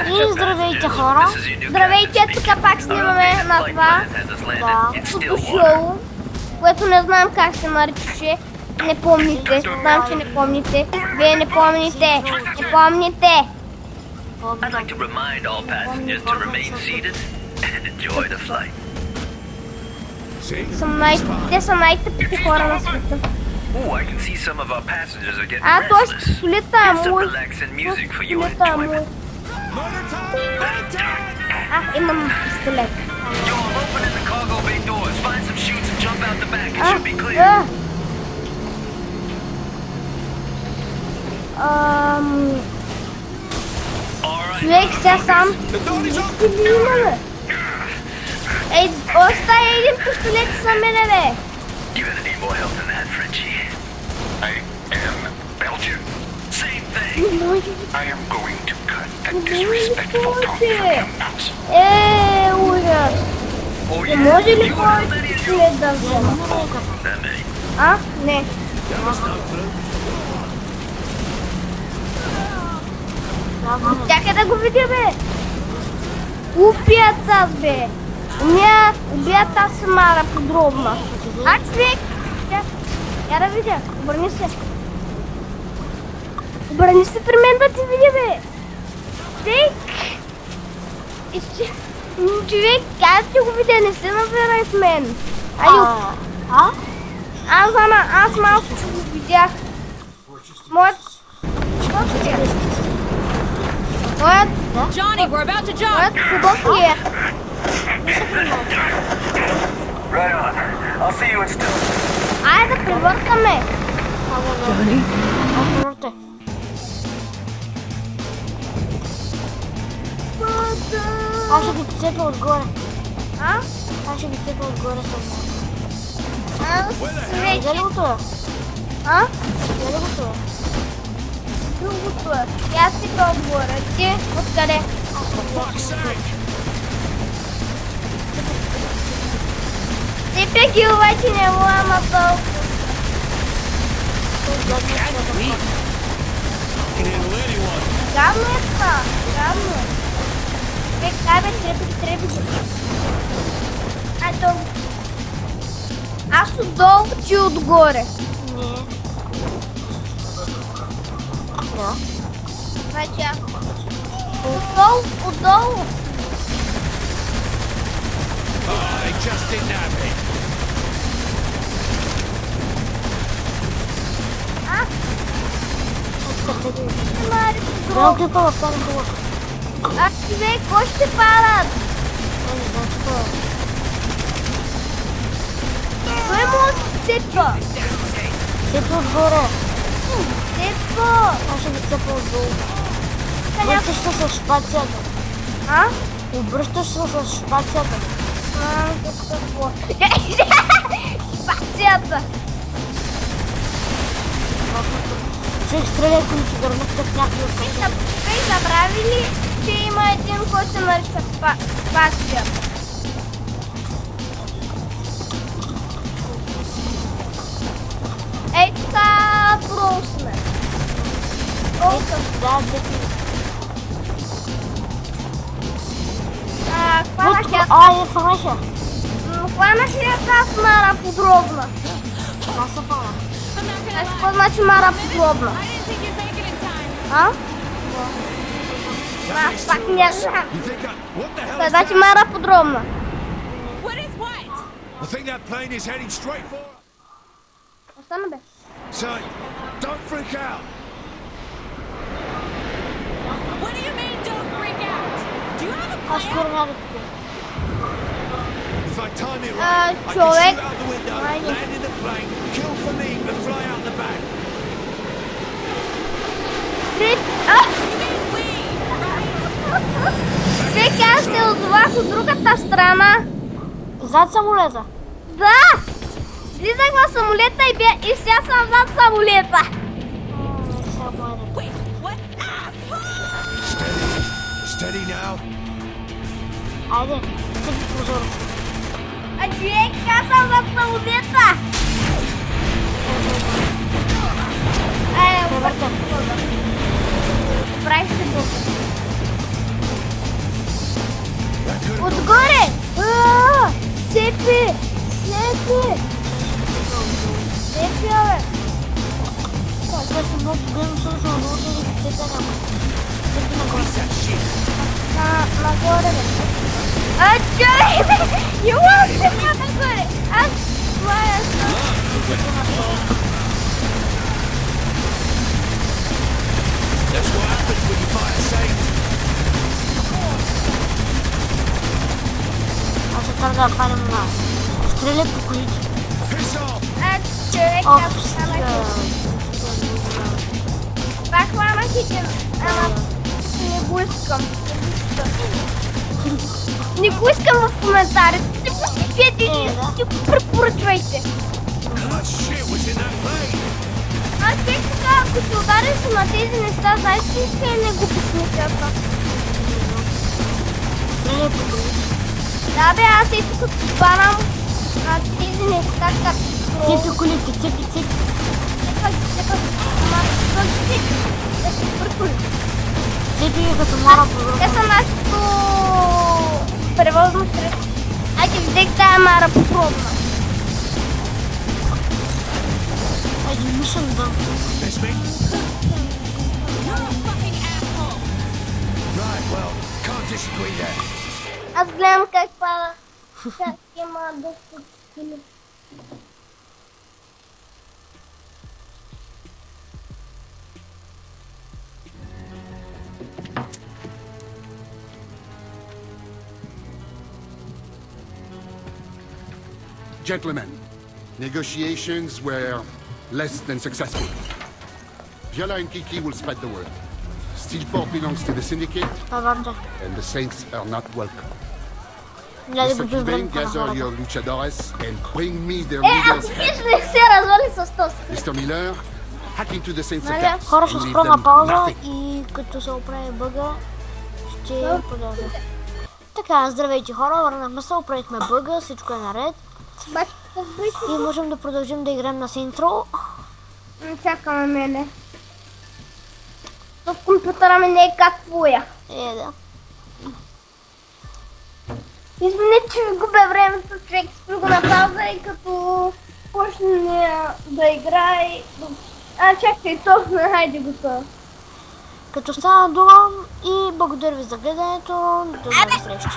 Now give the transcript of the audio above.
И здравейте, хора. Здравейте, тук пак снимаме на това шоу, което не знам как се наричаше. Не помните, знам, че не помните. Вие не помните, не помните. I'd like to remind all passengers to remain seated and enjoy the flight. Те са най-тъпите хора на света. Oh, I can see some of our passengers are getting А, този restless. пистолета е Here's some мой. relaxing Този music for your пистолета е мой. enjoyment. Имам пистолет. Yo, I'm opening the cargo bay doors. Find some chutes and jump out the back. It should be clear. All right. Човек, сега сам. Имаме. Ей, остави един пистолет за мене, бе. You're gonna need more help than that, Frenchie. I am Belgian. Same thing. Не може. I am going to cut that Не disrespectful може. talk from your mouth. Ужас. Oh Не yeah? може ли You повече want many of you? пистолет да взема? That many. А? Не. Чакай да го видя, бе. Убият аз, бе. Убият аз се мара подробно. А, човек! Я да видя. Обърни се. Обърни се при мен да ти видя, бе. Човек, аз ти го видя, не се набирай в мен. Аз малко че го видях. Моят... Johnny, we're about to jump. Моят хубав ли е? Right on. I'll see you in still. Айде да превъртаме. Аз ще ги цепя отгоре. А? Аз ще ги цепя отгоре само. Вече. Видя ли го това? А? Видя ли го това? Другото е. И аз си го отгоре. Ти откъде? Цепя ги обаче не лама толкова. Гавно е това. Гавно е. Бе, кай бе, треби. Ето. Аз отдолу, ти отгоре. Не. Да. Значи аз. Отдолу. Мари, Да, клипа, стане хубаво. човек, кой ще парат? Не знам, че това е. Кой му цепа? Цепя отгоре. Цепа! Аз ще ги цепя отдолу. Къде? Обръщаш се с шпацията. А? Обръщаш се с шпацията. Какво? Спацията! Човек стреляй, които ти гърнат като някой от къща. Вие забрави ли, че има един, който се нарича спацията? Ей, така просме. Да, дети. Хванах я. Фанаша. Хванах я аз мара подробна. Аз се фана. Какво значи мара подробна? I didn't think you'd make it in time. А? Аз пак не знам. What the hell Това is значи that? мара подробна. What is what? I think that plane is heading straight for us. Остана бе. So, don't freak out. What do you mean, don't freak out? Do you have a Аз plan? скоро няма да тук. If I time it right, I can човек. shoot out the window, Айде. land in the plane, kill Philippe and fly out the back. Човек, аз се озовах от другата страна. Зад самолета. Да! Влизах в самолета и сега съм зад самолета. Сега поеде. Wait, what? Steady now. Айде, цепи прозорец. А човек, аз съм зад самолета. Превъртам. Правиш се бързо. бе? Не пия, бе. Това ще много гледам също, много да ги цвета няма. Цвета нагоре. Нагоре, бе. А, чай, бе! Йоу, се пия нагоре! Аз, това е That's what happens when you fire safe. Аз ще трябва да хванем на стреля по колите. Piss off. човек, Оф, аз хванах стига. и... Пак хванах и те, ама не го искам. Не го искам в коментарите. Не го спите и не го препоръчвайте. How much shit was in that plane? Аз човек така, ако се удариш на тези неща, знаеш ли иска и не го посмисляха? Стреля по колите. Да бе, аз и тук спарам на тези неща, като... Цепи колите, цепи. Цепи като мара по Те са нашето превозно средство. Айде, взех тая мара попробна. Айде, мишен да. Miss me? You're a fucking asshole. Right, well, can't disagree there. Аз гледам как пада. Как има доста кили. Gentlemen, negotiations were less than successful. Viola and Kiki will spread the word. Steelport belongs to the Syndicate, Паварте. and the Saints are not welcome. Няма да Mr. губим Kibane, времето на gather your хората. luchadores and bring me their Е, ако leader's head. хищ не се развали с този. Mr. Miller, hack into the Saints' Нали? attacks Хора and ще leave спра на them пауза nothing. и като се оправи бъга, ще продължа. Така, здравейте хора, върнахме се, оправихме бъга, всичко е наред. Бачи, И можем да продължим да играем на Saints Row. чакаме мене. В компютъра ми не е как твоя. Да. Измени, че ви губя времето, човек спи го на пауза и като почне да играе... А, чакай, то, хайде го то. Като стана дума и благодаря ви за гледането, до нови срещи.